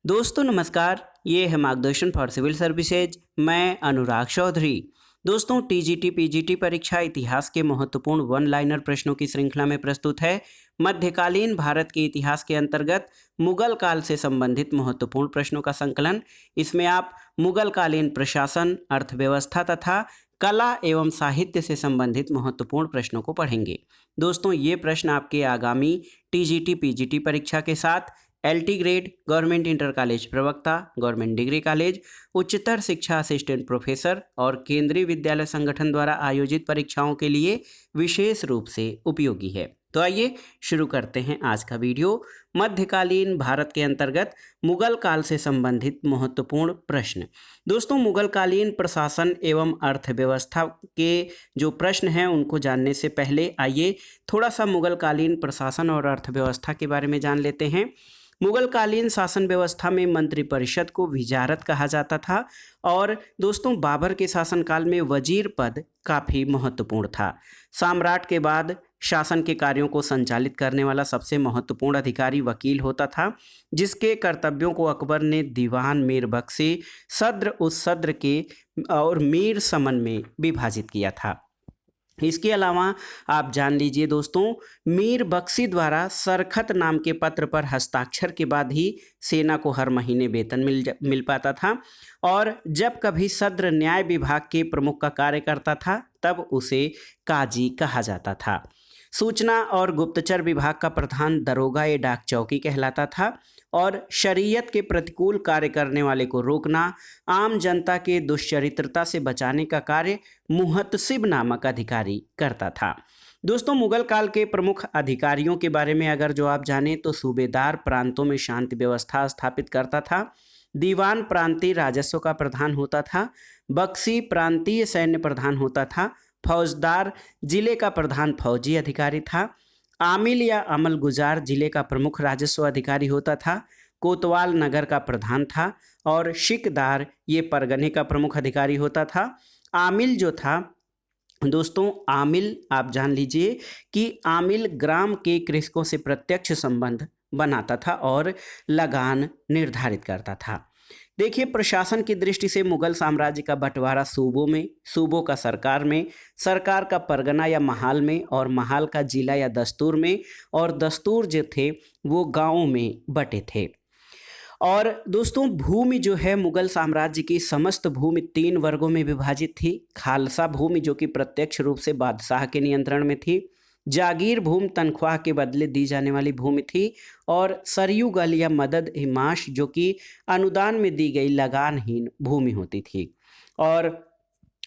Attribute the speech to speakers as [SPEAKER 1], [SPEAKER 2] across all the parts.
[SPEAKER 1] दोस्तों नमस्कार, ये है मार्गदर्शन फॉर सिविल सर्विसेज। मैं अनुराग चौधरी। दोस्तों टीजीटी पीजीटी परीक्षा इतिहास के महत्वपूर्ण वन लाइनर प्रश्नों की श्रृंखला में प्रस्तुत है। मध्यकालीन भारत के इतिहास के अंतर्गत मुगल काल से संबंधित महत्वपूर्ण प्रश्नों का संकलन। इसमें आप मुगल कालीन प्रशासन, अर्थव्यवस्था तथा कला एवं साहित्य से संबंधित महत्वपूर्ण प्रश्नों को पढ़ेंगे। दोस्तों ये प्रश्न आपके आगामी टीजीटी पीजीटी परीक्षा के साथ LT grade, government inter college प्रवक्ता, गवर्नमेंट डिग्री कॉलेज, उच्चतर शिक्षा असिस्टेंट प्रोफेसर और केंद्रीय विद्यालय संगठन द्वारा आयोजित परीक्षाओं के लिए विशेष रूप से उपयोगी है। तो आइए शुरू करते हैं आज का वीडियो। मध्यकालीन भारत के अंतर्गत मुगल काल से संबंधित महत्वपूर्ण प्रश्न। दोस्तों मुगल कालीन प्रशासन एवं अर्थव्यवस्था के जो प्रश्न हैं उनको जानने से पहले आइए थोड़ा सा मुगल कालीन प्रशासन और अर्थव्यवस्था के बारे में जान लेते हैं। मुगल कालीन शासन व्यवस्था में मंत्रिपरिषद को विजारत कहा जाता था और दोस्तों बाबर के शासनकाल में वजीर पद काफ़ी महत्वपूर्ण था। सम्राट के बाद शासन के कार्यों को संचालित करने वाला सबसे महत्वपूर्ण अधिकारी वकील होता था, जिसके कर्तव्यों को अकबर ने दीवान, मीर बख्शी, सद्र, उस सद्र के और मीर समन में विभाजित किया था। इसके अलावा आप जान लीजिए दोस्तों, मीर बख्शी द्वारा सरखत नाम के पत्र पर हस्ताक्षर के बाद ही सेना को हर महीने वेतन मिल पाता था और जब कभी सद्र न्याय विभाग के प्रमुख का कार्य करता था तब उसे काजी कहा जाता था। सूचना और गुप्तचर विभाग का प्रधान दरोगा ए डाक चौकी कहलाता था और शरीयत के प्रतिकूल कार्य करने वाले को रोकना, आम जनता के दुष्चरित्रता से बचाने का कार्य मुहतसिब नामक अधिकारी करता था। दोस्तों मुगल काल के प्रमुख अधिकारियों के बारे में अगर जो आप जानें तो सूबेदार प्रांतों में शांति व्यवस्था स्थापित करता था, दीवान प्रांतीय राजस्व का प्रधान होता था, बख्शी प्रांतीय सैन्य प्रधान होता था, फौजदार जिले का प्रधान फौजी अधिकारी था, आमिल या अमल गुजार जिले का प्रमुख राजस्व अधिकारी होता था, कोतवाल नगर का प्रधान था और शिकदार ये परगने का प्रमुख अधिकारी होता था। आमिल जो था दोस्तों, आमिल आप जान लीजिए कि आमिल ग्राम के कृषकों से प्रत्यक्ष संबंध बनाता था और लगान निर्धारित करता था। देखिए प्रशासन की दृष्टि से मुगल साम्राज्य का बंटवारा सूबों में, सूबों का सरकार में, सरकार का परगना या महाल में और महाल का जिला या दस्तूर में और दस्तूर जो थे वो गांवों में बटे थे। और दोस्तों भूमि जो है मुगल साम्राज्य की समस्त भूमि 3 वर्गों में विभाजित थी। खालसा भूमि जो कि प्रत्यक्ष रूप से बादशाह के नियंत्रण में थी, जागीर भूमि तनख्वाह के बदले दी जाने वाली भूमि थी और सरयू गल या मदद हिमाश जो कि अनुदान में दी गई लगानहीन भूमि होती थी। और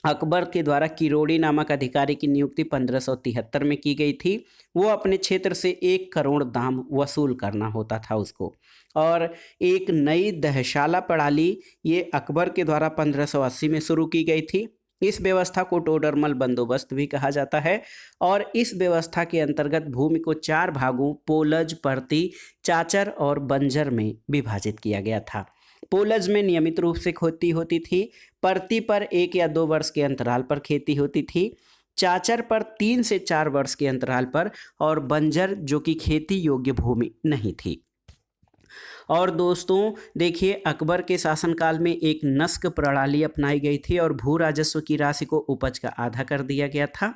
[SPEAKER 1] अकबर के द्वारा किरोड़ी नामक अधिकारी की नियुक्ति 1573 में की गई थी। वो अपने क्षेत्र से 1 करोड़ दाम वसूल करना होता था उसको। और एक नई दहशाला प्रणाली ये अकबर के द्वारा 1580 में शुरू की गई थी। इस व्यवस्था को टोडरमल बंदोबस्त भी कहा जाता है और इस व्यवस्था के अंतर्गत भूमि को 4 भागों पोलज, परती, चाचर और बंजर में विभाजित किया गया था। पोलज में नियमित रूप से खेती होती थी, परती पर 1 या 2 वर्ष के अंतराल पर खेती होती थी, चाचर पर 3 से 4 वर्ष के अंतराल पर और बंजर जो कि खेती योग्य भूमि नहीं थी। और दोस्तों देखिए अकबर के शासनकाल में एक नस्क प्रणाली अपनाई गई थी और भू राजस्व की राशि को उपज का आधा कर दिया गया था।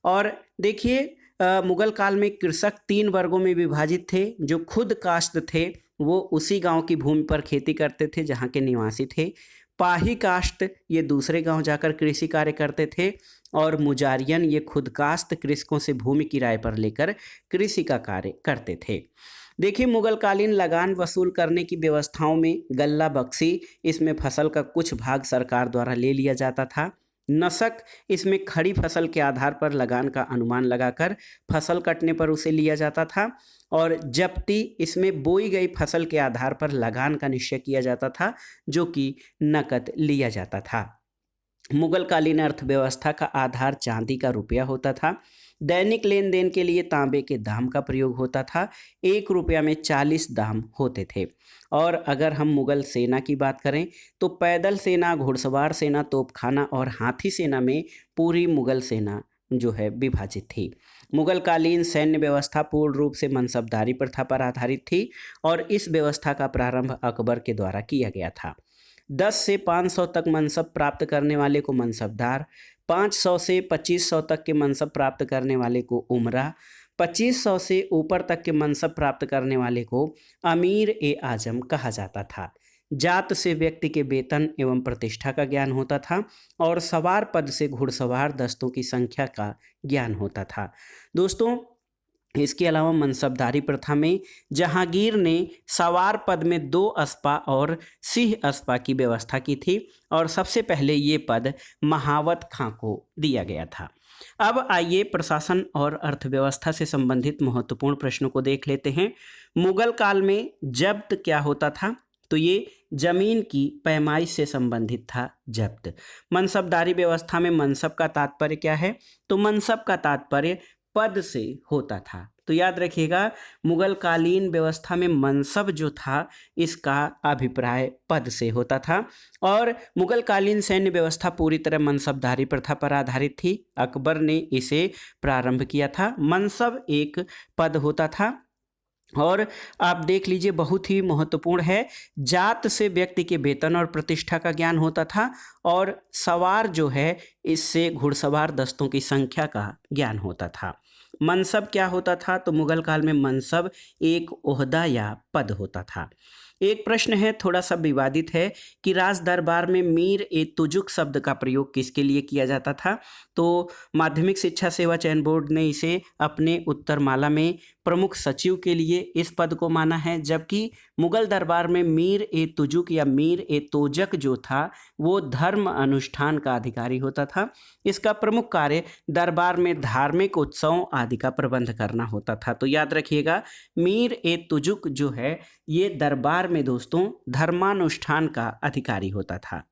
[SPEAKER 1] और देखिए मुगल काल में कृषक 3 वर्गों में विभाजित थे। जो खुद काश्त थे वो उसी गांव की भूमि पर खेती करते थे जहां के निवासी थे। पाही काश्त ये दूसरे गांव जाकर कृषि कार्य करते थे और मुजारियन ये खुद काश्त कृषकों से भूमि किराए पर लेकर कृषि का कार्य करते थे। देखिए मुगल कालीन लगान वसूल करने की व्यवस्थाओं में गल्ला बख्शी, इसमें फसल का कुछ भाग सरकार द्वारा ले लिया जाता था। नसक, इसमें खड़ी फसल के आधार पर लगान का अनुमान लगाकर फसल कटने पर उसे लिया जाता था। और जब्ती, इसमें बोई गई फसल के आधार पर लगान का निश्चय किया जाता था जो कि नकद लिया जाता था। मुगल कालीन अर्थव्यवस्था का आधार चांदी का रुपया होता था। दैनिक लेन देन के लिए तांबे के दाम का प्रयोग होता था। 1 रुपया में 40 दाम होते थे। और अगर हम मुगल सेना की बात करें तो पैदल सेना, घुड़सवार सेना, तोपखाना और हाथी सेना में पूरी मुगल सेना जो है विभाजित थी। मुगलकालीन सैन्य व्यवस्था पूर्ण रूप से मनसबदारी प्रथा पर आधारित थी और इस व्यवस्था का प्रारंभ अकबर के द्वारा किया गया था। 10 से 500 तक मनसब प्राप्त करने वाले को मनसबदार, 500 से 2500 तक के मनसब प्राप्त करने वाले को उमरा, 2500 से ऊपर तक के मनसब प्राप्त करने वाले को अमीर ए आजम कहा जाता था। जात से व्यक्ति के वेतन एवं प्रतिष्ठा का ज्ञान होता था और सवार पद से घुड़सवार दस्तों की संख्या का ज्ञान होता था। दोस्तों, इसके अलावा मनसबदारी प्रथा में जहांगीर ने सवार पद में 2 अस्पा और सिंह अस्पा की व्यवस्था की थी और सबसे पहले ये पद महावत खां को दिया गया था। अब आइए प्रशासन और अर्थव्यवस्था से संबंधित महत्वपूर्ण प्रश्नों को देख लेते हैं। मुगल काल में जब्त क्या होता था? तो ये जमीन की पैमाइश से संबंधित था जब्त। मनसबदारी व्यवस्था में मनसब का तात्पर्य क्या है? तो मनसब का तात्पर्य पद से होता था। तो याद रखिएगा, मुगल कालीन व्यवस्था में मनसब जो था इसका अभिप्राय पद से होता था और मुगल कालीन सैन्य व्यवस्था पूरी तरह मनसबदारी प्रथा पर आधारित थी। अकबर ने इसे प्रारंभ किया था। मनसब एक पद होता था और आप देख लीजिए, बहुत ही महत्वपूर्ण है, जात से व्यक्ति के वेतन और प्रतिष्ठा का ज्ञान होता था और सवार जो है इससे घुड़सवार दस्तों की संख्या का ज्ञान होता था। मनसब क्या होता था? तो मुगल काल में मनसब एक ओहदा या पद होता था। एक प्रश्न है, थोड़ा सा विवादित है, कि राज दरबार में मीर ए तुजुक शब्द का प्रयोग किसके लिए किया जाता था? तो माध्यमिक शिक्षा सेवा चयन बोर्ड ने इसे अपने उत्तरमाला में प्रमुख सचिव के लिए इस पद को माना है, जबकि मुगल दरबार में मीर ए तुजुक या मीर ए तोजक जो था वो धर्म अनुष्ठान का अधिकारी होता था। इसका प्रमुख कार्य दरबार में धार्मिक उत्सवों आदि का प्रबंध करना होता था। तो याद रखिएगा, मीर ए तुजुक जो है ये दरबार में दोस्तों धर्मानुष्ठान का अधिकारी होता था।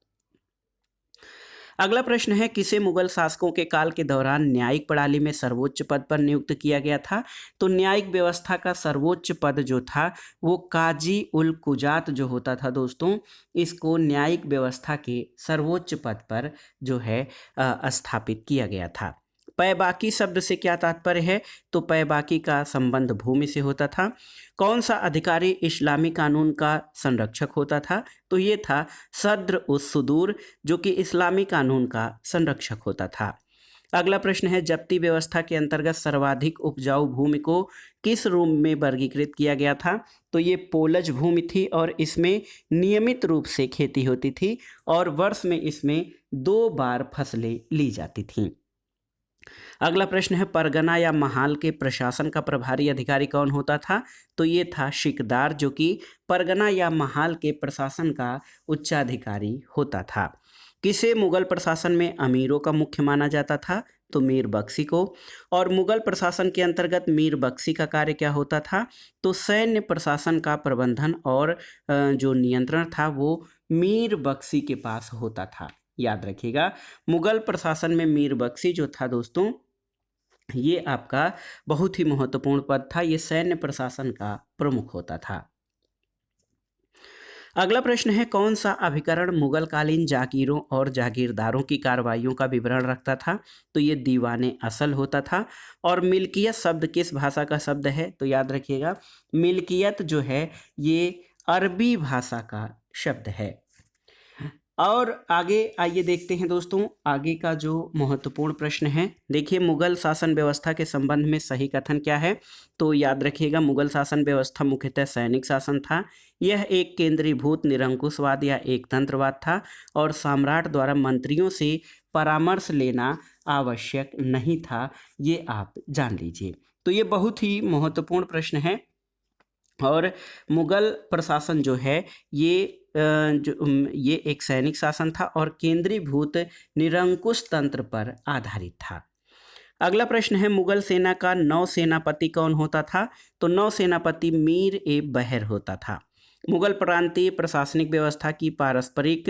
[SPEAKER 1] अगला प्रश्न है, किसे मुगल शासकों के काल के दौरान न्यायिक प्रणाली में सर्वोच्च पद पर नियुक्त किया गया था? तो न्यायिक व्यवस्था का सर्वोच्च पद जो था वो काजी उल कुजात जो होता था दोस्तों, इसको न्यायिक व्यवस्था के सर्वोच्च पद पर जो है स्थापित किया गया था। पैबाकी शब्द से क्या तात्पर्य है? तो पैबाकी का संबंध भूमि से होता था। कौन सा अधिकारी इस्लामी कानून का संरक्षक होता था? तो ये था सद्र उस सुदूर, जो कि इस्लामी कानून का संरक्षक होता था। अगला प्रश्न है, जब्ती व्यवस्था के अंतर्गत सर्वाधिक उपजाऊ भूमि को किस रूप में वर्गीकृत किया गया था? तो ये पोलज भूमि थी और इसमें नियमित रूप से खेती होती थी और वर्ष में इसमें 2 बार फसलें ली जाती थीं। अगला प्रश्न है, परगना या महाल के प्रशासन का प्रभारी अधिकारी कौन होता था? तो ये था शिकदार, जो कि परगना या महाल के प्रशासन का उच्चाधिकारी होता था। किसे मुगल प्रशासन में अमीरों का मुख्य माना जाता था? तो मीर बख्शी को। और मुगल प्रशासन के अंतर्गत मीर बख्शी का कार्य क्या होता था? तो सैन्य प्रशासन का प्रबंधन और जो नियंत्रण था वो मीर बख्शी के पास होता था। याद रखिएगा, मुगल प्रशासन में मीर बख्शी जो था दोस्तों, ये आपका बहुत ही महत्वपूर्ण पद था। ये सैन्य प्रशासन का प्रमुख होता था। अगला प्रश्न है, कौन सा अभिकरण मुगल कालीन जागीरों और जागीरदारों की कार्रवाइयों का विवरण रखता था? तो ये दीवाने असल होता था। और मिल्कियत शब्द किस भाषा का शब्द है? तो याद रखिएगा, मिल्कियत जो है ये अरबी भाषा का शब्द है। और आगे आइए देखते हैं दोस्तों, आगे का जो महत्वपूर्ण प्रश्न है। देखिए, मुगल शासन व्यवस्था के संबंध में सही कथन क्या है? तो याद रखिएगा, मुगल शासन व्यवस्था मुख्यतः सैनिक शासन था। यह एक केंद्रीभूत निरंकुशवाद या एक तंत्रवाद था और सम्राट द्वारा मंत्रियों से परामर्श लेना आवश्यक नहीं था, ये आप जान लीजिए। तो ये बहुत ही महत्वपूर्ण प्रश्न है। और मुगल प्रशासन जो है ये एक सैनिक शासन था और केंद्रीभूत निरंकुश तंत्र पर आधारित था। अगला प्रश्न है, मुगल सेना का नौसेनापति कौन होता था? तो नौसेनापति मीर ए बहर होता था। मुगल प्रांतीय प्रशासनिक व्यवस्था की पारस्परिक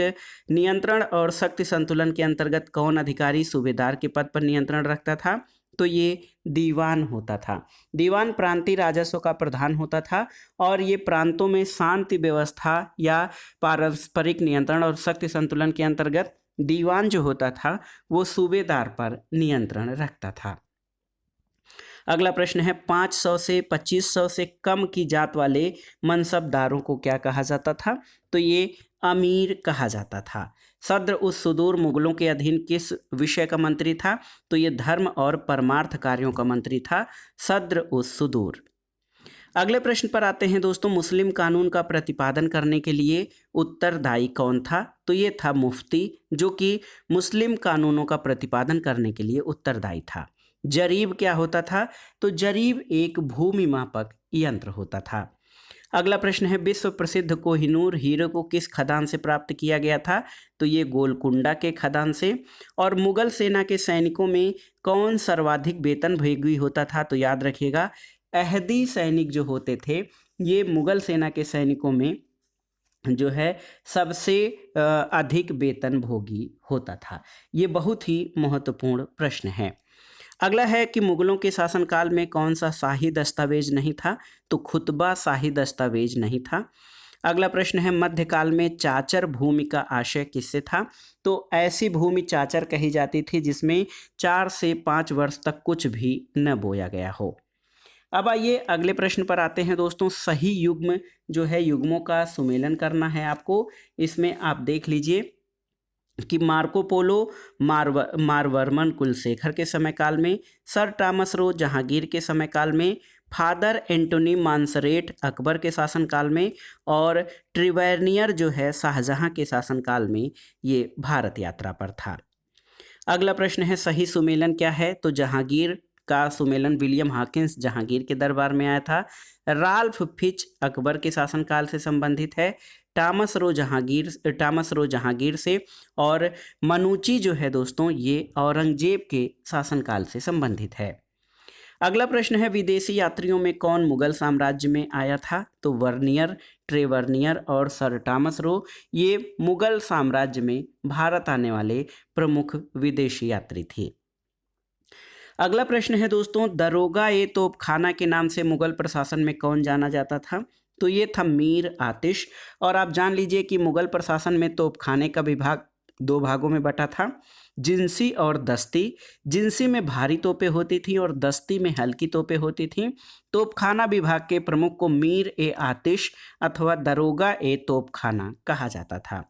[SPEAKER 1] नियंत्रण और शक्ति संतुलन के अंतर्गत कौन अधिकारी सूबेदार के पद पर नियंत्रण रखता था? तो ये दीवान होता था। दीवान प्रांतीय राजस्व का प्रधान होता था और ये प्रांतों में शांति व्यवस्था या पारस्परिक नियंत्रण और शक्ति संतुलन के अंतर्गत दीवान जो होता था वो सूबेदार पर नियंत्रण रखता था। अगला प्रश्न है 500 से 2500 से कम की जात वाले मनसबदारों को क्या कहा जाता था? तो ये अमीर कहा जाता था। सद्र उस सुदूर मुगलों के अधीन किस विषय का मंत्री था? तो ये धर्म और परमार्थ कार्यों का मंत्री था सद्र उस सुदूर। अगले प्रश्न पर आते हैं दोस्तों, मुस्लिम कानून का प्रतिपादन करने के लिए उत्तरदायी कौन था? तो ये था मुफ्ती, जो कि मुस्लिम कानूनों का प्रतिपादन करने के लिए उत्तरदायी था। जरीब क्या होता था? तो जरीब एक भूमि मापक यंत्र होता था। अगला प्रश्न है, विश्व प्रसिद्ध कोहिनूर हीरे को किस खदान से प्राप्त किया गया था? तो ये गोलकुंडा के खदान से। और मुगल सेना के सैनिकों में कौन सर्वाधिक वेतनभोगी होता था? तो याद रखिएगा, अहदी सैनिक जो होते थे, ये मुगल सेना के सैनिकों में जो है सबसे अधिक वेतनभोगी होता था। ये बहुत ही महत्वपूर्ण प्रश्न है। अगला है कि मुगलों के शासनकाल में कौन सा शाही दस्तावेज नहीं था? तो खुतबा शाही दस्तावेज नहीं था। अगला प्रश्न है, मध्यकाल में चाचर भूमि का आशय किससे था? तो ऐसी भूमि चाचर कही जाती थी जिसमें 4 से 5 वर्ष तक कुछ भी न बोया गया हो। अब आइए अगले प्रश्न पर आते हैं दोस्तों, सही युग्म जो है, युग्मों का सुमेलन करना है आपको। इसमें आप देख लीजिए कि मार्को पोलो मारवर्मन कुलशेखर के समय काल में, सर टॉमस रो जहांगीर के समय काल में, फादर एंटोनी मांसरेट अकबर के शासनकाल में, और ट्रिवेर्नियर जो है शाहजहां के शासनकाल में ये भारत यात्रा पर था। अगला प्रश्न है, सही सुमेलन क्या है? तो जहांगीर का सुमेलन विलियम हॉकिंस जहांगीर के दरबार में आया था। राल्फ फिच अकबर के शासनकाल से संबंधित है। टॉमस रो जहांगीर से। और मनुची जो है दोस्तों, ये औरंगजेब के शासनकाल से संबंधित है। अगला प्रश्न है, विदेशी यात्रियों में कौन मुगल साम्राज्य में आया था? तो वर्नियर, ट्रेवर्नियर और सर टॉमस रो, ये मुगल साम्राज्य में भारत आने वाले प्रमुख विदेशी यात्री थे। अगला प्रश्न है दोस्तों, दरोगा ए तोपखाना के नाम से मुगल प्रशासन में कौन जाना जाता था? तो ये था मीर आतिश। और आप जान लीजिए कि मुगल प्रशासन में तोपखाने का विभाग 2 भागों में बटा था, जिंसी और दस्ती। जिंसी में भारी तोपें होती थी और दस्ती में हल्की तोपें होती थीं। तोपखाना विभाग के प्रमुख को मीर ए आतिश अथवा दरोगा ए तोपखाना कहा जाता था।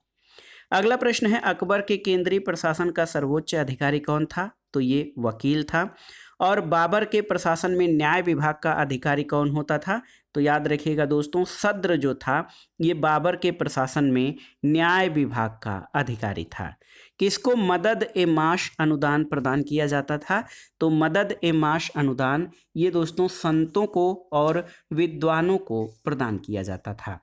[SPEAKER 1] अगला प्रश्न है, अकबर के केंद्रीय प्रशासन का सर्वोच्च अधिकारी कौन था? तो ये वकील था। और बाबर के प्रशासन में न्याय विभाग का अधिकारी कौन होता था? तो याद रखिएगा दोस्तों, सद्र जो था, ये बाबर के प्रशासन में न्याय विभाग का अधिकारी था। किसको मदद ए माश अनुदान प्रदान किया जाता था? तो मदद ए माश अनुदान ये दोस्तों संतों को और विद्वानों को प्रदान किया जाता था।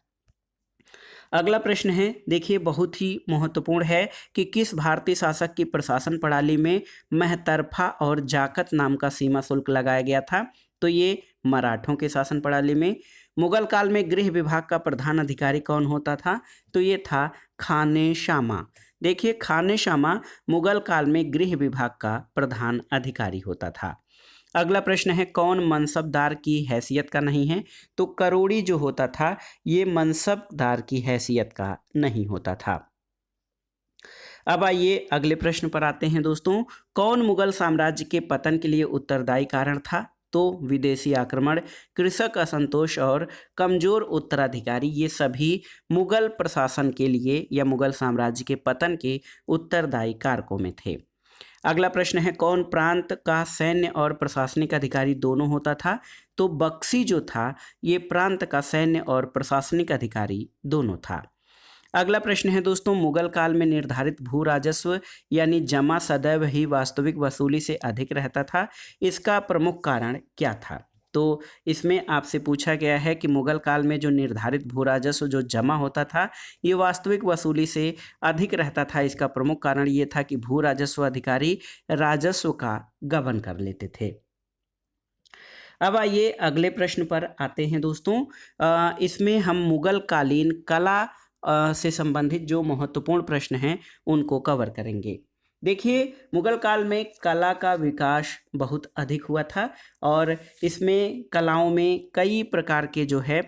[SPEAKER 1] अगला प्रश्न है, देखिए बहुत ही महत्वपूर्ण है कि किस भारतीय शासक की प्रशासन प्रणाली में महतरफा और जाकत नाम का सीमा शुल्क लगाया गया था? तो ये मराठों के शासन प्रणाली में। मुगल काल में गृह विभाग का प्रधान अधिकारी कौन होता था? तो ये था खाने शामा। देखिए, खाने शामा मुगल काल में गृह विभाग का प्रधान अधिकारी होता था। अगला प्रश्न है, कौन मनसबदार की हैसियत का नहीं है? तो करोड़ी जो होता था, ये मनसबदार की हैसियत का नहीं होता था। अब आइए अगले प्रश्न पर आते हैं दोस्तों, कौन मुगल साम्राज्य के पतन के लिए उत्तरदायी कारण था? तो विदेशी आक्रमण, कृषक असंतोष और कमजोर उत्तराधिकारी, ये सभी मुगल प्रशासन के लिए या मुगल साम्राज्य के पतन के उत्तरदायी कारकों में थे। अगला प्रश्न है, कौन प्रांत का सैन्य और प्रशासनिक अधिकारी दोनों होता था? तो बक्सी जो था, ये प्रांत का सैन्य और प्रशासनिक अधिकारी दोनों था। अगला प्रश्न है दोस्तों, मुगल काल में निर्धारित भू राजस्व यानी जमा सदैव ही वास्तविक वसूली से अधिक रहता था। इसका प्रमुख कारण क्या था? तो इसमें आपसे पूछा गया है कि मुगल काल में जो निर्धारित भू राजस्व जो जमा होता था, ये वास्तविक वसूली से अधिक रहता था। इसका प्रमुख कारण ये था कि भू राजस्व अधिकारी राजस्व का गबन कर लेते थे। अब आइए अगले प्रश्न पर आते हैं दोस्तों। इसमें हम मुगल कालीन कला से संबंधित जो महत्वपूर्ण प्रश्न हैं उनको कवर करेंगे। देखिए, मुगल काल में कला का विकास बहुत अधिक हुआ था और इसमें कलाओं में कई प्रकार के जो है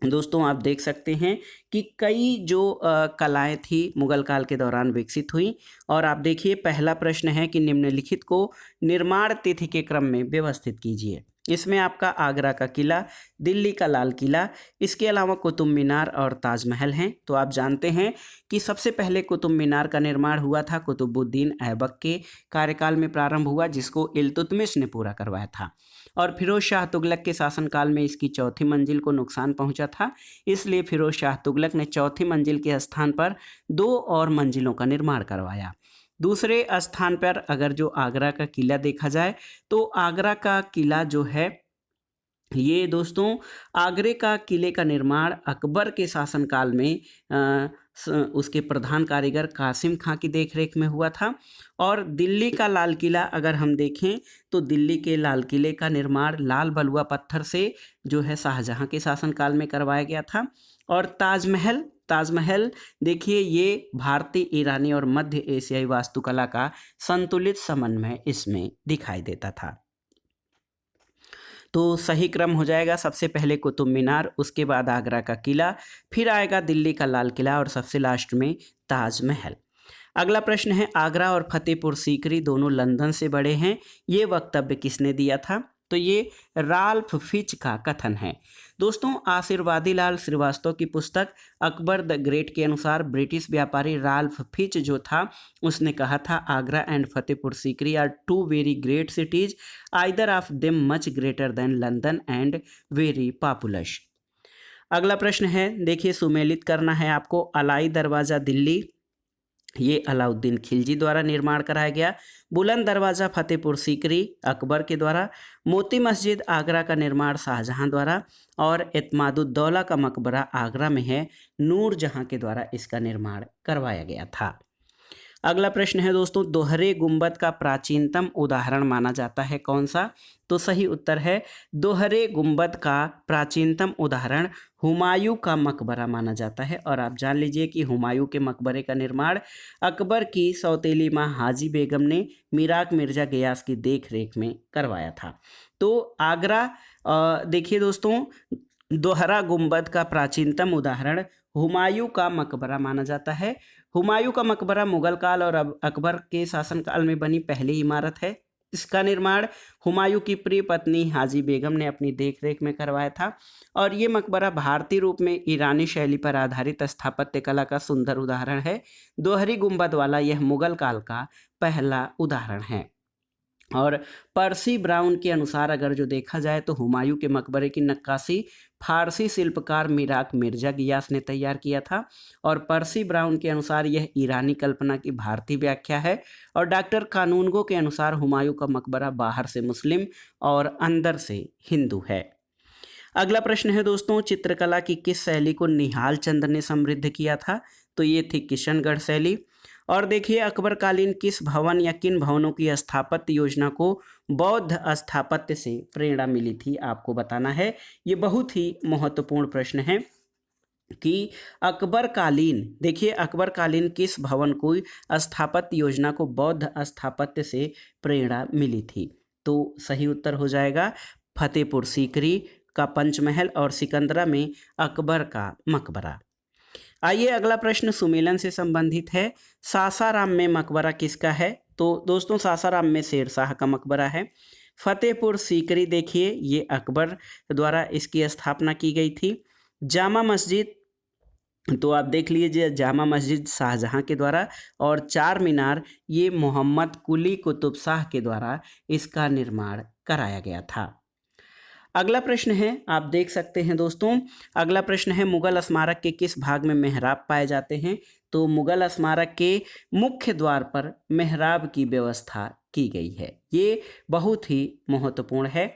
[SPEAKER 1] दोस्तों आप देख सकते हैं कि कई जो कलाएं थी मुगल काल के दौरान विकसित हुई। और आप देखिए पहला प्रश्न है कि निम्नलिखित को निर्माण तिथि के क्रम में व्यवस्थित कीजिए। इसमें आपका आगरा का किला, दिल्ली का लाल किला, इसके अलावा कुतुब मीनार और ताजमहल हैं। तो आप जानते हैं कि सबसे पहले कुतुब मीनार का निर्माण हुआ था कुतुबुद्दीन ऐबक के कार्यकाल में प्रारंभ हुआ, जिसको इल्तुतमिश ने पूरा करवाया था। और फिरोज शाह तुगलक के शासनकाल में इसकी चौथी मंजिल को नुकसान पहुंचा था, इसलिए फिरोज शाह तुगलक ने चौथी मंजिल के स्थान पर 2 और मंजिलों का निर्माण करवाया। दूसरे स्थान पर अगर जो आगरा का किला देखा जाए, तो आगरा का किला जो है ये दोस्तों, आगरे का किले का निर्माण अकबर के शासनकाल में उसके प्रधान कारीगर कासिम खां की देखरेख में हुआ था। और दिल्ली का लाल किला अगर हम देखें, तो दिल्ली के लाल किले का निर्माण लाल बलुआ पत्थर से जो है शाहजहां के शासनकाल में करवाया गया था। और ताजमहल, ताजमहल देखिए ये भारतीय, ईरानी और मध्य एशियाई वास्तुकला का संतुलित समन्वय इसमें दिखाई देता था। तो सही क्रम हो जाएगा, सबसे पहले कुतुब मीनार, उसके बाद आगरा का किला, फिर आएगा दिल्ली का लाल किला और सबसे लास्ट में ताजमहल। अगला प्रश्न है, आगरा और फतेहपुर सीकरी दोनों लंदन से बड़े हैं, ये वक्तव्य किसने दिया था? तो ये राल्फ फिच का कथन है। दोस्तों आशीर्वादी लाल श्रीवास्तव की पुस्तक अकबर द ग्रेट के अनुसार ब्रिटिश व्यापारी राल्फ फिच जो था, उसने कहा था Agra and Fatehpur Sikri are 2 very great cities, either of them much greater than London and very populous. अगला प्रश्न है, देखिए सुमेलित करना है आपको। अलाई दरवाज़ा दिल्ली, ये अलाउद्दीन खिलजी द्वारा निर्माण कराया गया। बुलंद दरवाज़ा फतेहपुर सीकरी अकबर के द्वारा। मोती मस्जिद आगरा का निर्माण शाहजहां द्वारा। और एतमादुद्दौला का मकबरा आगरा में है, नूरजहां के द्वारा इसका निर्माण करवाया गया था। अगला प्रश्न है दोस्तों, दोहरे गुंबद का प्राचीनतम उदाहरण माना जाता है कौन सा? तो सही उत्तर है, दोहरे गुंबद का प्राचीनतम उदाहरण हुमायूं का मकबरा माना जाता है। और आप जान लीजिए कि हुमायूं के मकबरे का निर्माण अकबर की सौतेली माँ हाजी बेगम ने मिराक मिर्जा गयास की देख रेख में करवाया था। तो आगरा देखिए दोस्तों, दोहरा गुंबद का प्राचीनतम उदाहरण हुमायूं का मकबरा माना जाता है। हुमायूं का मकबरा मुगल काल और अकबर के शासनकाल में बनी पहली इमारत है। इसका निर्माण हुमायूं की प्रिय पत्नी हाजी बेगम ने अपनी देखरेख में करवाया था। और ये मकबरा भारतीय रूप में ईरानी शैली पर आधारित स्थापत्य कला का सुंदर उदाहरण है। दोहरी गुंबद वाला यह मुगल काल का पहला उदाहरण है। और पर्सी ब्राउन के अनुसार अगर जो देखा जाए, तो हुमायूं के मकबरे की नक्काशी फारसी शिल्पकार मिराक मिर्जा गियास ने तैयार किया था। और पर्सी ब्राउन के अनुसार यह ईरानी कल्पना की भारतीय व्याख्या है। और डॉक्टर कानूनगो के अनुसार हुमायूं का मकबरा बाहर से मुस्लिम और अंदर से हिंदू है। अगला प्रश्न है दोस्तों, चित्रकला की किस शैली को निहाल चंद ने समृद्ध किया था? तो ये थी किशनगढ़ शैली। और देखिए अकबरकालीन किस भवन या किन भवनों की स्थापत्य योजना को बौद्ध स्थापत्य से प्रेरणा मिली थी, आपको बताना है। ये बहुत ही महत्वपूर्ण प्रश्न है कि अकबरकालीन, देखिए अकबरकालीन किस भवन को स्थापत्य योजना को बौद्ध स्थापत्य से प्रेरणा मिली थी? तो सही उत्तर हो जाएगा फतेहपुर सीकरी का पंचमहल और सिकंदरा में अकबर का मकबरा। आइए अगला प्रश्न सुमेलन से संबंधित है। सासाराम में मकबरा किसका है? तो दोस्तों सासाराम में शेरशाह का मकबरा है। फतेहपुर सीकरी देखिए ये अकबर द्वारा इसकी स्थापना की गई थी। जामा मस्जिद, तो आप देख लीजिए जामा मस्जिद शाहजहां के द्वारा। और चार मीनार ये मोहम्मद कुली कुतुब शाह के द्वारा इसका निर्माण कराया गया था। अगला प्रश्न है, आप देख सकते हैं दोस्तों, अगला प्रश्न है मुगल स्मारक के किस भाग में मेहराब पाए जाते हैं? तो मुगल स्मारक के मुख्य द्वार पर मेहराब की व्यवस्था की गई है। ये बहुत ही महत्वपूर्ण है।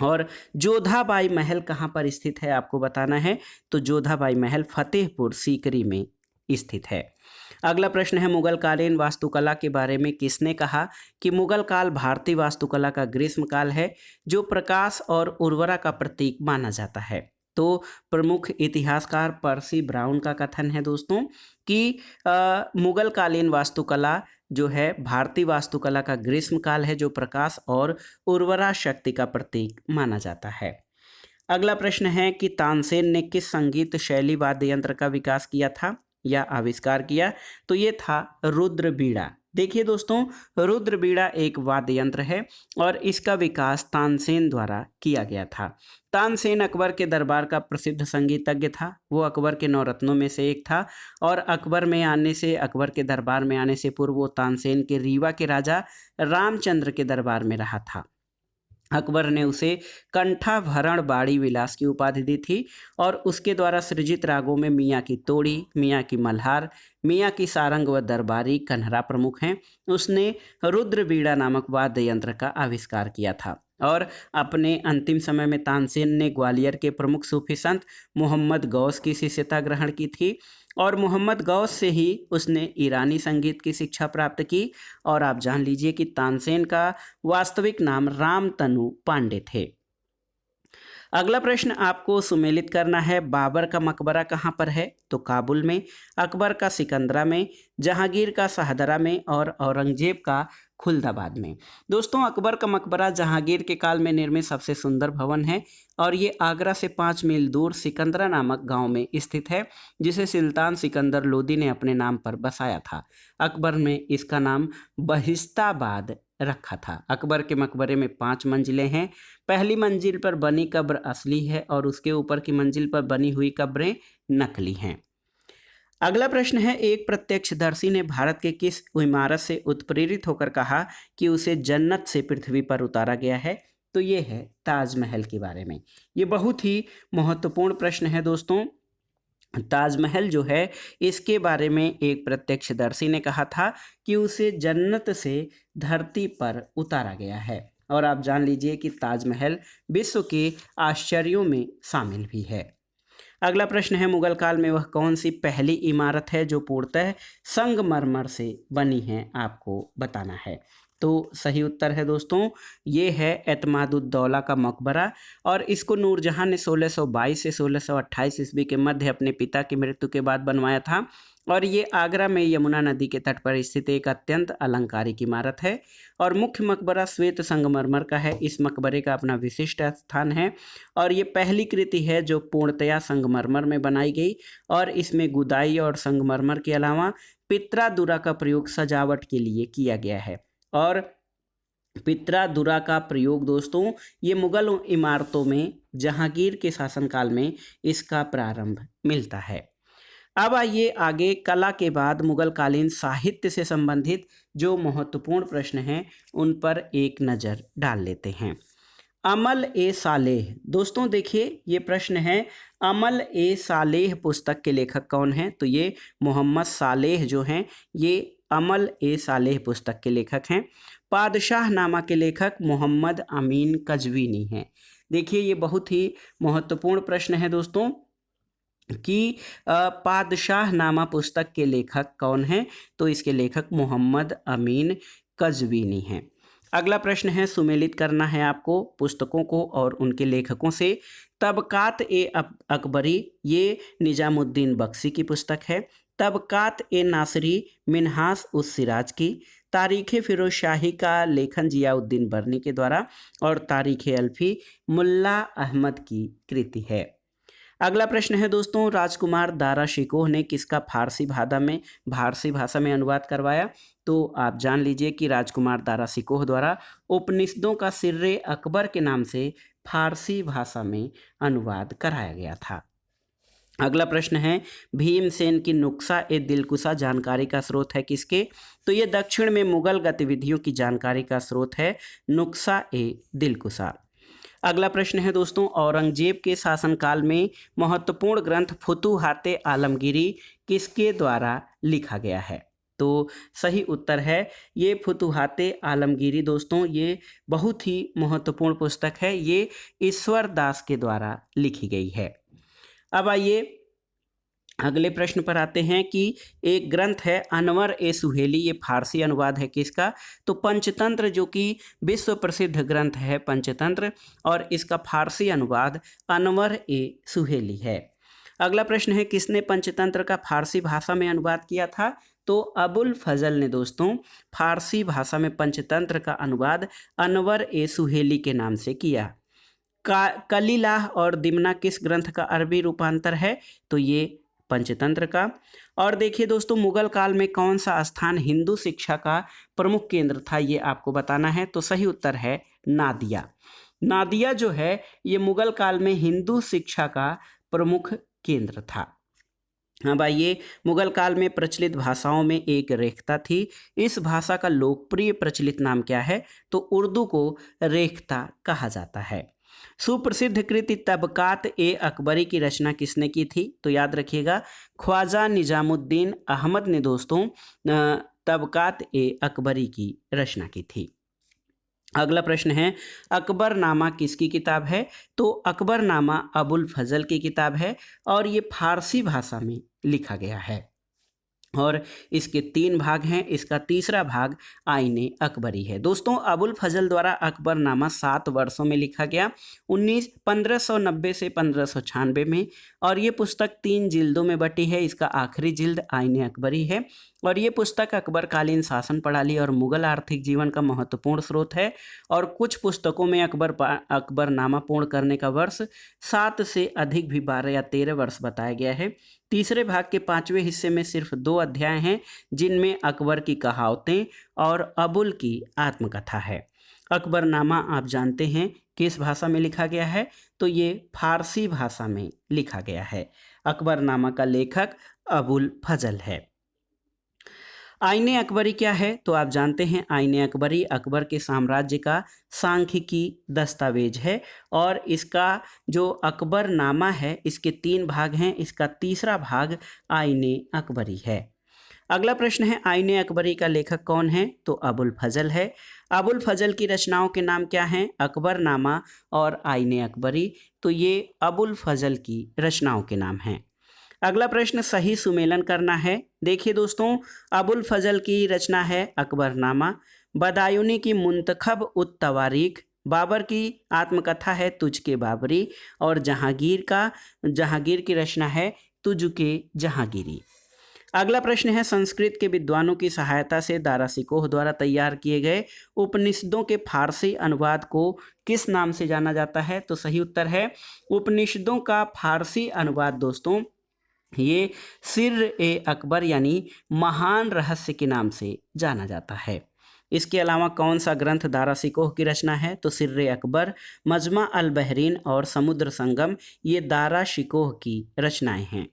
[SPEAKER 1] और जोधाबाई महल कहाँ पर स्थित है, आपको बताना है। तो जोधाबाई महल फतेहपुर सीकरी में स्थित है। अगला प्रश्न है मुगल कालीन वास्तुकला के बारे में किसने कहा कि मुगल काल भारतीय वास्तुकला का ग्रीष्म काल है, जो प्रकाश और उर्वरा का प्रतीक माना जाता है? तो प्रमुख इतिहासकार पर्सी ब्राउन का कथन है दोस्तों कि मुगल कालीन वास्तुकला जो है भारतीय वास्तुकला का ग्रीष्म काल है, जो प्रकाश और उर्वरा शक्ति का प्रतीक माना जाता है। अगला प्रश्न है कि तानसेन ने किस संगीत शैली वाद्य यंत्र का विकास किया था या आविष्कार किया? तो ये था रुद्र बीड़ा। देखिए दोस्तों, रुद्र बीड़ा एक वाद्य यंत्र है और इसका विकास तानसेन द्वारा किया गया था। तानसेन अकबर के दरबार का प्रसिद्ध संगीतज्ञ था। वो अकबर के नौरत्नों में से एक था और अकबर के दरबार में आने से पूर्व वो तानसेन के रीवा के राजा रामचंद्र के दरबार में रहा था। अकबर ने उसे कंठाभरण बाड़ी विलास की उपाधि दी थी और उसके द्वारा सृजित रागों में मियाँ की तोड़ी, मियाँ की मल्हार, मियाँ की सारंग व दरबारी कन्हरा प्रमुख हैं। उसने रुद्र बीड़ा नामक वाद्य यंत्र का आविष्कार किया था और अपने अंतिम समय में तानसेन ने ग्वालियर के प्रमुख सूफी संत मोहम्मद गौस की शिष्यता ग्रहण की थी और मोहम्मद गौस से ही उसने ईरानी संगीत की शिक्षा प्राप्त की। और आप जान लीजिए कि तानसेन का वास्तविक नाम रामतनु पांडे थे। अगला प्रश्न आपको सुमेलित करना है, बाबर का मकबरा कहाँ पर है? तो काबुल में, अकबर का सिकंदरा में, जहांगीर का शाहदरा में और औरंगजेब का खुलदाबाद में। दोस्तों, अकबर का मकबरा जहांगीर के काल में निर्मित सबसे सुंदर भवन है और ये आगरा से 5 मील दूर सिकंदरा नामक गांव में स्थित है, जिसे सुल्तान सिकंदर लोदी ने अपने नाम पर बसाया था। अकबर ने इसका नाम बहिस्ताबाद रखा था। अकबर के मकबरे में 5 मंजिलें हैं। पहली मंजिल पर बनी कब्र असली है और उसके ऊपर की मंजिल पर बनी हुई कब्रें नकली हैं। अगला प्रश्न है, एक प्रत्यक्षदर्शी ने भारत के किस इमारत से उत्प्रेरित होकर कहा कि उसे जन्नत से पृथ्वी पर उतारा गया है? तो ये है ताजमहल के बारे में। ये बहुत ही महत्वपूर्ण प्रश्न है दोस्तों। ताजमहल जो है, इसके बारे में एक प्रत्यक्षदर्शी ने कहा था कि उसे जन्नत से धरती पर उतारा गया है। और आप जान लीजिए कि ताजमहल विश्व के आश्चर्यों में शामिल भी है। अगला प्रश्न है, मुगल काल में वह कौन सी पहली इमारत है जो पूर्णतः संगमरमर से बनी है? आपको बताना है। तो सही उत्तर है दोस्तों, ये है एतमादुद्दौला का मकबरा और इसको नूरजहां ने 1622 से 1628 ईस्वी के मध्य अपने पिता की मृत्यु के बाद बनवाया था और ये आगरा में यमुना नदी के तट पर स्थित एक अत्यंत अलंकारिक इमारत है और मुख्य मकबरा श्वेत संगमरमर का है। इस मकबरे का अपना विशिष्ट स्थान है और ये पहली कृति है जो पूर्णतया संगमरमर में बनाई गई और इसमें गुदाई और संगमरमर के अलावा पित्रा का प्रयोग सजावट के लिए किया गया है। और पित्रा का प्रयोग दोस्तों, ये मुगल इमारतों में जहांगीर के शासनकाल में इसका प्रारंभ मिलता है। अब आइए आगे कला के बाद मुगल कालीन साहित्य से संबंधित जो महत्वपूर्ण प्रश्न हैं उन पर एक नज़र डाल लेते हैं। अमल ए सालेह, दोस्तों देखिए ये प्रश्न है, अमल ए सालेह पुस्तक के लेखक कौन हैं? तो ये मोहम्मद सालेह जो हैं, ये अमल ए सालेह पुस्तक के लेखक हैं। पादशाह नामा के लेखक मोहम्मद अमीन कजवीनी हैं। देखिए ये बहुत ही महत्वपूर्ण प्रश्न है दोस्तों कि पादशाह नामा पुस्तक के लेखक कौन हैं? तो इसके लेखक मोहम्मद अमीन कजवीनी हैं। अगला प्रश्न है, सुमेलित करना है आपको पुस्तकों को और उनके लेखकों से। तबकात ए अकबरी, ये निजामुद्दीन बख्शी की पुस्तक है। तबकात ए नासरी मिन्हास उस सिराज की। तारीख़ फिरोज शाही का लेखन जियाउद्दीन बर्नी के द्वारा और तारीख़ अल्फी मुल्ला अहमद की कृति है। अगला प्रश्न है दोस्तों, राजकुमार दारा शिकोह ने किसका फारसी भाषा में अनुवाद करवाया? तो आप जान लीजिए कि राजकुमार दारा शिकोह द्वारा उपनिषदों का सिर्रे अकबर के नाम से फारसी भाषा में अनुवाद कराया गया था। अगला प्रश्न है, भीमसेन की नुक्शा ए दिलकुशा जानकारी का स्रोत है किसके? तो ये दक्षिण में मुगल गतिविधियों की जानकारी का स्रोत है नुक्शा ए दिलकुशा। अगला प्रश्न है दोस्तों, औरंगजेब के शासनकाल में महत्वपूर्ण ग्रंथ फुतुहाते आलमगीरी किसके द्वारा लिखा गया है? तो सही उत्तर है ये फुतुहाते आलमगीरी। दोस्तों ये बहुत ही महत्वपूर्ण पुस्तक है, ये ईश्वर दास के द्वारा लिखी गई है। अब आइए अगले प्रश्न पर आते हैं कि एक ग्रंथ है अनवर ए सुहेली, ये फारसी अनुवाद है किसका? तो पंचतंत्र, जो कि विश्व प्रसिद्ध ग्रंथ है पंचतंत्र, और इसका फारसी अनुवाद अनवर ए सुहेली है। अगला प्रश्न है, किसने पंचतंत्र का फारसी भाषा में अनुवाद किया था? तो अबुल फजल ने दोस्तों फारसी भाषा में पंचतंत्र का अनुवाद अनवर ए सुहेली के नाम से किया। कलीलाह और दिमना किस ग्रंथ का अरबी रूपांतर है? तो ये पंचतंत्र का। और देखिए दोस्तों, मुगल काल में कौन सा स्थान हिंदू शिक्षा का प्रमुख केंद्र था, ये आपको बताना है। तो सही उत्तर है नादिया। नादिया जो है ये मुगल काल में हिंदू शिक्षा का प्रमुख केंद्र था। अब आइए, मुगल काल में प्रचलित भाषाओं में एक रेखता थी। इस भाषा का लोकप्रिय प्रचलित नाम क्या है? तो उर्दू को रेखता कहा जाता है। सुप्रसिद्ध कृति तबकात ए अकबरी की रचना किसने की थी? तो याद रखिएगा, ख्वाजा निजामुद्दीन अहमद ने दोस्तों तबकात ए अकबरी की रचना की थी। अगला प्रश्न है, अकबरनामा किसकी किताब है? तो अकबरनामा अबुल फजल की किताब है और ये फारसी भाषा में लिखा गया है और इसके 3 भाग हैं। इसका तीसरा भाग आईने अकबरी है। दोस्तों, अबुल फजल द्वारा अकबरनामा 7 वर्षों में लिखा गया, 1590 से 1596 में, और ये पुस्तक 3 जिल्दों में बटी है। इसका आखिरी जिल्द आईने अकबरी है और ये पुस्तक अकबरकालीन शासन प्रणाली और मुगल आर्थिक जीवन का महत्वपूर्ण स्रोत है। और कुछ पुस्तकों में अकबरनामा पूर्ण करने का वर्ष 7 से अधिक भी 12 या 13 वर्ष बताया गया है। तीसरे भाग के 5वें हिस्से में सिर्फ 2 अध्याय हैं, जिनमें अकबर की कहावतें और अबुल की आत्मकथा है। अकबरनामा आप जानते हैं किस भाषा में लिखा गया है? तो ये फारसी भाषा में लिखा गया है। अकबरनामा का लेखक अबुल फजल है। आईने अकबरी क्या है? तो आप जानते हैं आईने अकबरी अकबर के साम्राज्य का सांख्यिकी दस्तावेज है और इसका जो अकबरनामा है इसके 3 भाग हैं। इसका तीसरा भाग आईने अकबरी है। अगला प्रश्न है, आईने अकबरी का लेखक कौन है? तो अबुल फजल है। अबुल फजल की रचनाओं के नाम क्या हैं? अकबरनामा और आईने अकबरी। तो ये अबुल फजल की रचनाओं के नाम हैं। अगला प्रश्न, सही सुमेलन करना है। देखिए दोस्तों, अबुल फजल की रचना है अकबरनामा, बदायूनी की मुंतखब उत तवारीख, बाबर की आत्मकथा है तुझके बाबरी और जहांगीर की रचना है तुझके जहांगीरी। अगला प्रश्न है, संस्कृत के विद्वानों की सहायता से दारा शिकोह द्वारा तैयार किए गए उपनिषदों के फारसी अनुवाद को किस नाम से जाना जाता है? तो सही उत्तर है, उपनिषदों का फारसी अनुवाद दोस्तों ये सिर्र ए अकबर यानी महान रहस्य के नाम से जाना जाता है। इसके अलावा कौन सा ग्रंथ दारा शिकोह की रचना है? तो सिर्र ए अकबर, मजमा अल बहरीन और समुद्र संगम ये दारा शिकोह की रचनाएं हैं।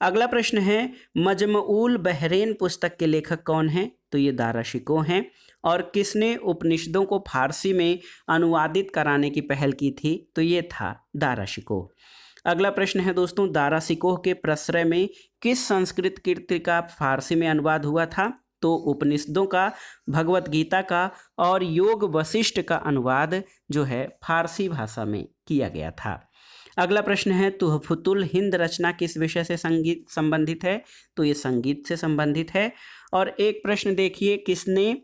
[SPEAKER 1] अगला प्रश्न है, मजमऊल बहरेन पुस्तक के लेखक कौन हैं? तो ये दारा शिकोह हैं। और किसने उपनिषदों को फारसी में अनुवादित कराने की पहल की थी? तो ये था दारा शिकोह। अगला प्रश्न है दोस्तों, दारा शिकोह के प्रश्रय में किस संस्कृत कृति का फारसी में अनुवाद हुआ था? तो उपनिषदों का, भगवत गीता का और योग वशिष्ठ का अनुवाद जो है फारसी भाषा में किया गया था। अगला प्रश्न है, तुहफतुल हिंद रचना किस विषय से संबंधित है? तो ये संगीत से संबंधित है। और एक प्रश्न देखिए, किसने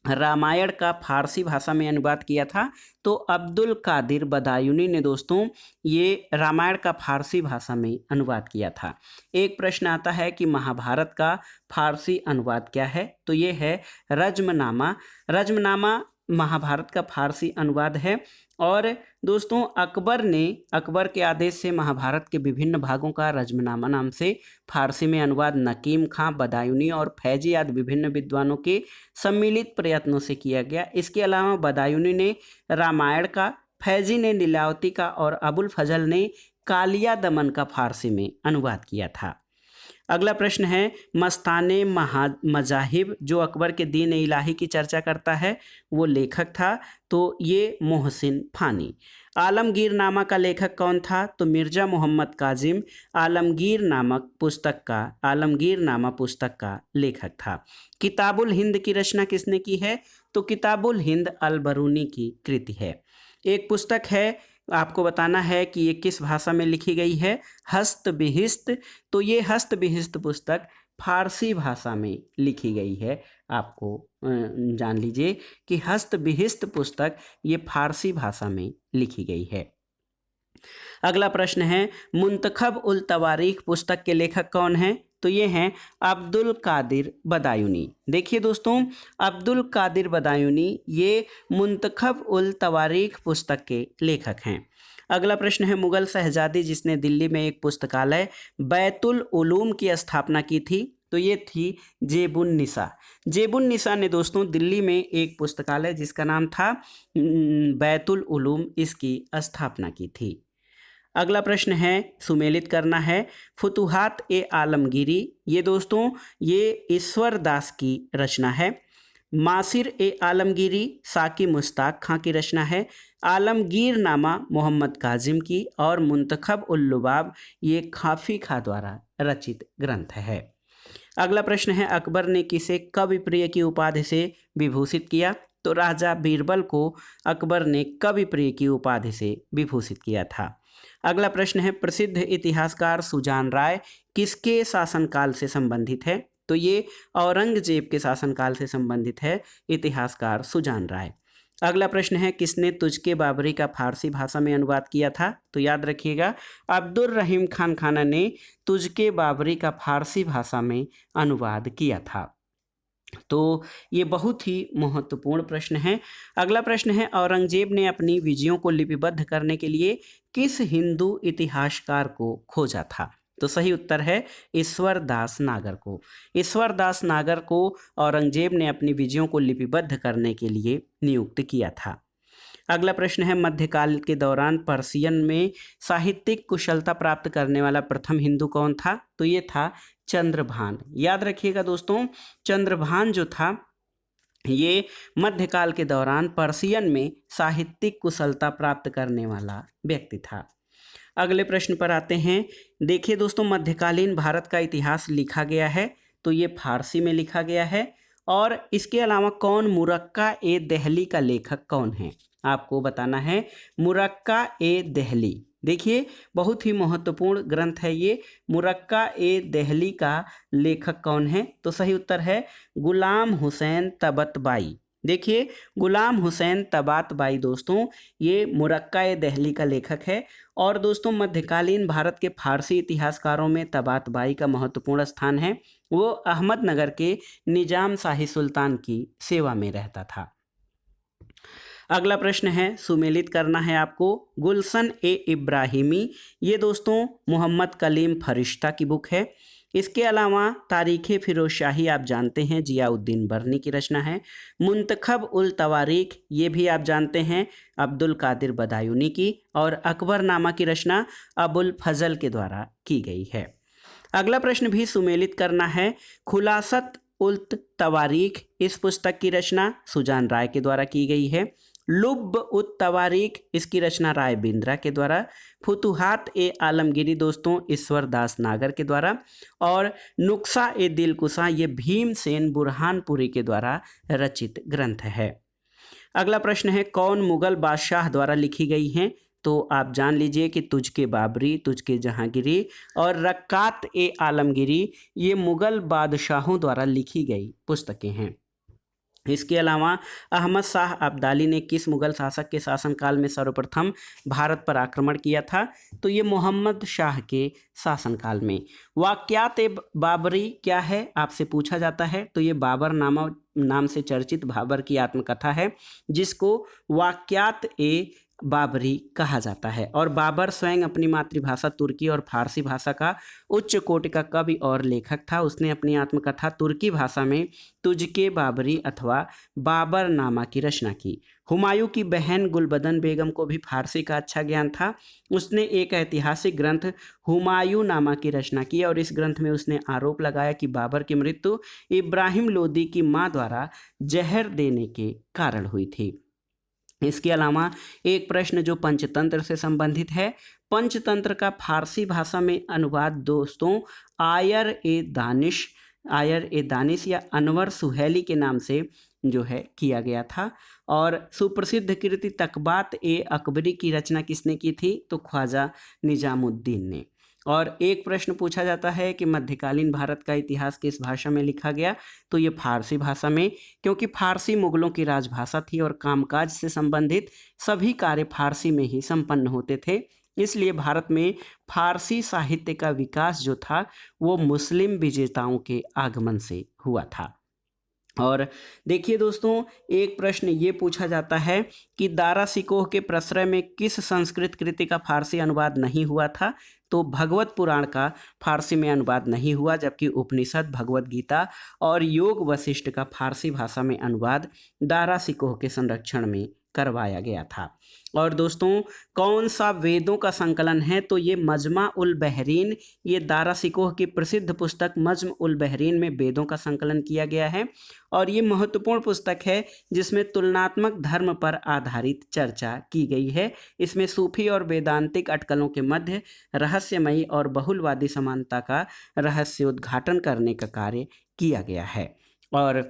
[SPEAKER 1] रामायण का फारसी भाषा में अनुवाद किया था? तो अब्दुल कादिर बदायूनी ने दोस्तों ये रामायण का फारसी भाषा में अनुवाद किया था। एक प्रश्न आता है कि महाभारत का फारसी अनुवाद क्या है? तो ये है रज्मनामा। रज्मनामा महाभारत का फारसी अनुवाद है। और दोस्तों, अकबर के आदेश से महाभारत के विभिन्न भागों का रज्मनामा नाम से फारसी में अनुवाद नकीम खां, बदायूनी और फैजी आदि विभिन्न विद्वानों के सम्मिलित प्रयत्नों से किया गया। इसके अलावा बदायूनी ने रामायण का, फैजी ने लीलावती का और अबुल फजल ने कालिया दमन का फारसी में अनुवाद किया था। अगला प्रश्न है, मस्ताने मजाहिब जो अकबर के दीन इलाही की चर्चा करता है वो लेखक था? तो ये मोहसिन फानी। आलमगीर नामा का लेखक कौन था? तो मिर्ज़ा मोहम्मद काजिम आलमगीर नामा पुस्तक का लेखक था। किताबुल हिंद की रचना किसने की है? तो किताबुल हिंद अल बरूनी की कृति है। एक पुस्तक है, आपको बताना है कि ये किस भाषा में लिखी गई है? हस्त बिहिस्त। तो ये हस्त बिहिस्त पुस्तक फारसी भाषा में लिखी गई है। आपको जान लीजिए कि हस्त बिहिस्त पुस्तक ये फारसी भाषा में लिखी गई है। अगला प्रश्न है, मुंतखब उल तवारीख पुस्तक के लेखक कौन है? तो ये हैं अब्दुल कादिर बदायूनी। देखिए दोस्तों, अब्दुल कादिर बदायूनी ये मुंतखब उल तवारीख पुस्तक के लेखक हैं। अगला प्रश्न है, मुगल शहजादी जिसने दिल्ली में एक पुस्तकालय बैतुल उलूम की स्थापना की थी, तो ये थी जेबुन निसा। जेबुन निसा ने दोस्तों दिल्ली में एक पुस्तकालय जिसका नाम था बैतुल उलूम, इसकी स्थापना की थी। अगला प्रश्न है, सुमेलित करना है, फुतुहात ए आलमगीरी, ये दोस्तों ये ईश्वर दास की रचना है। मासिर ए आलमगीरी साकी मुश्ताक खां की रचना है। आलमगीर नामा मोहम्मद काजिम की, और मुंतखब उल लुबाब ये खाफी खां द्वारा रचित ग्रंथ है। अगला प्रश्न है, अकबर ने किसे कवि प्रिय की उपाधि से विभूषित किया, तो राजा बीरबल को अकबर ने कवि प्रिय की उपाधि से विभूषित किया था। अगला प्रश्न है, प्रसिद्ध इतिहासकार सुजान राय किसके शासनकाल से संबंधित है, तो ये औरंगजेब के शासनकाल से संबंधित है इतिहासकार सुजान राय। अगला प्रश्न है, किसने तुझके बाबरी का फारसी भाषा में अनुवाद किया था, तो याद रखिएगा अब्दुल रहीम खान खाना ने तुझके बाबरी का फारसी भाषा में अनुवाद किया था। तो ये बहुत ही महत्वपूर्ण प्रश्न है। अगला प्रश्न है, औरंगजेब ने अपनी विजयों को लिपिबद्ध करने के लिए किस हिंदू इतिहासकार को खोजा था, तो सही उत्तर है ईश्वर दास नागर को। ईश्वर दास नागर को औरंगजेब ने अपनी विजयों को लिपिबद्ध करने के लिए नियुक्त किया था। अगला प्रश्न है, मध्यकाल के दौरान पर्शियन में साहित्यिक कुशलता प्राप्त करने वाला प्रथम हिंदू कौन था, तो ये था चंद्रभान। याद रखिएगा दोस्तों, चंद्रभान जो था ये मध्यकाल के दौरान पर्शियन में साहित्यिक कुशलता प्राप्त करने वाला व्यक्ति था। अगले प्रश्न पर आते हैं। देखिए दोस्तों, मध्यकालीन भारत का इतिहास लिखा गया है, तो ये फारसी में लिखा गया है। और इसके अलावा कौन मुरक्का ए दहली का लेखक कौन है, आपको बताना है। मुरक्का ए दहली, देखिए बहुत ही महत्वपूर्ण ग्रंथ है ये। मुरक्का ए दहली का लेखक कौन है, तो सही उत्तर है गुलाम हुसैन तबतबाई। देखिए गुलाम हुसैन तबातबाई दोस्तों ये मुरक्का ए दहली का लेखक है। और दोस्तों मध्यकालीन भारत के फारसी इतिहासकारों में तबातबाई का महत्वपूर्ण स्थान है। वो अहमदनगर के निजाम शाही सुल्तान की सेवा में रहता था। अगला प्रश्न है, सुमेलित करना है आपको। गुलशन ए इब्राहिमी, ये दोस्तों मोहम्मद कलीम फरिश्ता की बुक है। इसके अलावा तारीख़ फिरोजशाही आप जानते हैं जियाउद्दीन बर्नी की रचना है। मुंतखब उल तवारीख ये भी आप जानते हैं अब्दुल कादिर बदायूनी की। और अकबरनामा की रचना अबुल फजल के द्वारा की गई है। अगला प्रश्न भी सुमेलित करना है। खुलासत उल तवारीख इस पुस्तक की रचना सुजान राय के द्वारा की गई है। लुब्ब उत तवारीख इसकी रचना राय बिंद्रा के द्वारा। फुतुहात ए आलमगीरी दोस्तों ईश्वर दास नागर के द्वारा। और नुक्सा ए दिलकुशा ये भीमसेन बुरहानपुरी के द्वारा रचित ग्रंथ है। अगला प्रश्न है, कौन मुगल बादशाह द्वारा लिखी गई हैं, तो आप जान लीजिए कि तुझके बाबरी, तुझके जहांगीरी और रक्कात ए आलमगीरी ये मुगल बादशाहों द्वारा लिखी गई पुस्तकें हैं। इसके अलावा अहमद शाह अब्दाली ने किस मुगल शासक के शासनकाल में सर्वप्रथम भारत पर आक्रमण किया था, तो ये मोहम्मद शाह के शासनकाल में। वाक़यात ए बाबरी क्या है आपसे पूछा जाता है, तो ये बाबर नाम से चर्चित बाबर की आत्मकथा है जिसको वाक़यात ए बाबरी कहा जाता है। और बाबर स्वयं अपनी मातृभाषा तुर्की और फारसी भाषा का उच्च कोटि का कवि और लेखक था। उसने अपनी आत्मकथा तुर्की भाषा में तुझके बाबरी अथवा बाबरनामा की रचना की। हुमायूं की बहन गुलबदन बेगम को भी फारसी का अच्छा ज्ञान था। उसने एक ऐतिहासिक ग्रंथ हुमायूं नामा की रचना की और इस ग्रंथ में उसने आरोप लगाया कि बाबर की मृत्यु इब्राहिम लोदी की मां द्वारा जहर देने के कारण हुई थी। इसके अलावा एक प्रश्न जो पंचतंत्र से संबंधित है। पंचतंत्र का फारसी भाषा में अनुवाद दोस्तों आयर ए दानिश या अनवर सुहेली के नाम से जो है किया गया था। और सुप्रसिद्ध कृति तकबात ए अकबरी की रचना किसने की थी, तो ख्वाजा निजामुद्दीन ने। और एक प्रश्न पूछा जाता है कि मध्यकालीन भारत का इतिहास किस भाषा में लिखा गया, तो ये फारसी भाषा में, क्योंकि फारसी मुगलों की राजभाषा थी और कामकाज से संबंधित सभी कार्य फारसी में ही संपन्न होते थे। इसलिए भारत में फारसी साहित्य का विकास जो था वो मुस्लिम विजेताओं के आगमन से हुआ था। और देखिए दोस्तों, एक प्रश्न ये पूछा जाता है कि दारा सिकोह के प्रश्रय में किस संस्कृत कृति का फारसी अनुवाद नहीं हुआ था? तो भगवत पुराण का फारसी में अनुवाद नहीं हुआ, जबकि उपनिषद, भगवत गीता और योग वशिष्ठ का फारसी भाषा में अनुवाद दारा सिकोह के संरक्षण में करवाया गया था। और दोस्तों, कौन सा वेदों का संकलन है? तो ये मजमा उल बहरीन, ये दारा सिकोह की प्रसिद्ध पुस्तक मजम उल बहरीन में वेदों का संकलन किया गया है। और ये महत्वपूर्ण पुस्तक है जिसमें तुलनात्मक धर्म पर आधारित चर्चा की गई है। इसमें सूफी और वेदांतिक अटकलों के मध्य रहस्यमयी और बहुलवादी समानता का रहस्योद्घाटन करने का कार्य किया गया है। और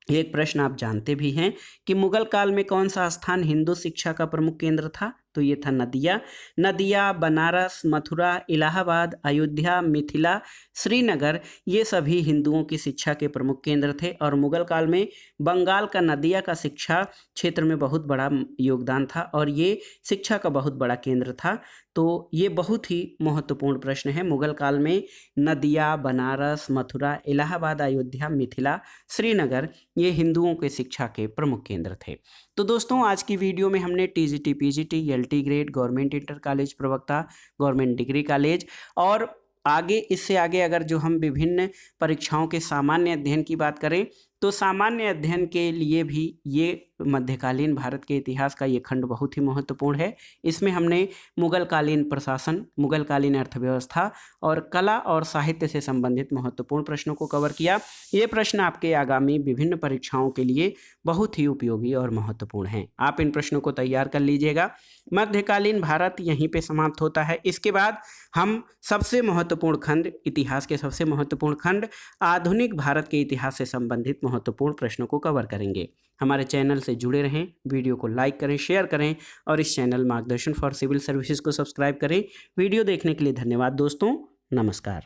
[SPEAKER 1] एक प्रश्न आप जानते भी हैं कि मुगल काल में कौन सा स्थान हिंदू शिक्षा का प्रमुख केंद्र था? तो ये था नदिया। नदिया, बनारस, मथुरा, इलाहाबाद, अयोध्या, मिथिला, श्रीनगर, ये सभी हिंदुओं की शिक्षा के प्रमुख केंद्र थे। और मुगल काल में बंगाल का नदिया का शिक्षा क्षेत्र में बहुत बड़ा योगदान था और ये शिक्षा का बहुत बड़ा केंद्र था। तो ये बहुत ही महत्वपूर्ण प्रश्न है। मुगल काल में नदिया, बनारस, मथुरा, इलाहाबाद, अयोध्या, मिथिला, श्रीनगर, ये हिंदुओं के शिक्षा के प्रमुख केंद्र थे। तो दोस्तों, आज की वीडियो में हमने TGT, PGT, LT grade, government inter college प्रवक्ता, गवर्नमेंट डिग्री कॉलेज और आगे, इससे आगे अगर जो हम विभिन्न परीक्षाओं के सामान्य अध्ययन की बात करें तो सामान्य अध्ययन के लिए भी ये मध्यकालीन भारत के इतिहास का ये खंड बहुत ही महत्वपूर्ण है। इसमें हमने मुगलकालीन प्रशासन, मुगलकालीन अर्थव्यवस्था और कला और साहित्य से संबंधित महत्वपूर्ण प्रश्नों को कवर किया। ये प्रश्न आपके आगामी विभिन्न परीक्षाओं के लिए बहुत ही उपयोगी और महत्वपूर्ण हैं। आप इन प्रश्नों को तैयार कर लीजिएगा। मध्यकालीन भारत यहीं पे समाप्त होता है। इसके बाद हम सबसे महत्वपूर्ण खंड, इतिहास के सबसे महत्वपूर्ण खंड, आधुनिक भारत के इतिहास से संबंधित महत्वपूर्ण प्रश्नों को कवर करेंगे। हमारे चैनल से जुड़े रहें, वीडियो को लाइक करें, शेयर करें और इस चैनल मार्गदर्शन फॉर सिविल सर्विसेज को सब्सक्राइब करें। वीडियो देखने के लिए धन्यवाद दोस्तों। नमस्कार।